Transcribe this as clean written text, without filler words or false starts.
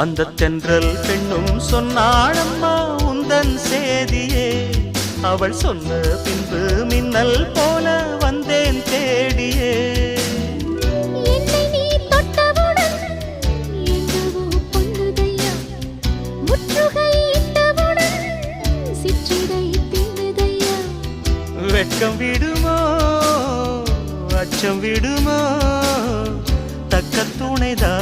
அந்த தென்றல் பெண்ணும் சொன்னாளம்மா உந்தன் சேதியே. அவள் சொன்ன பின்பு மின்னல் போல வந்தேன் தேடியே. என்னை நீ தொட்டவுடன் என்னவோ பொன்னுதையா, முற்றுகை இட்டவுடன் சிற்றிடை தின்னுதையா. வெட்கம் விடுமோ அச்சம் விடுமோ, தக்க துணைதான்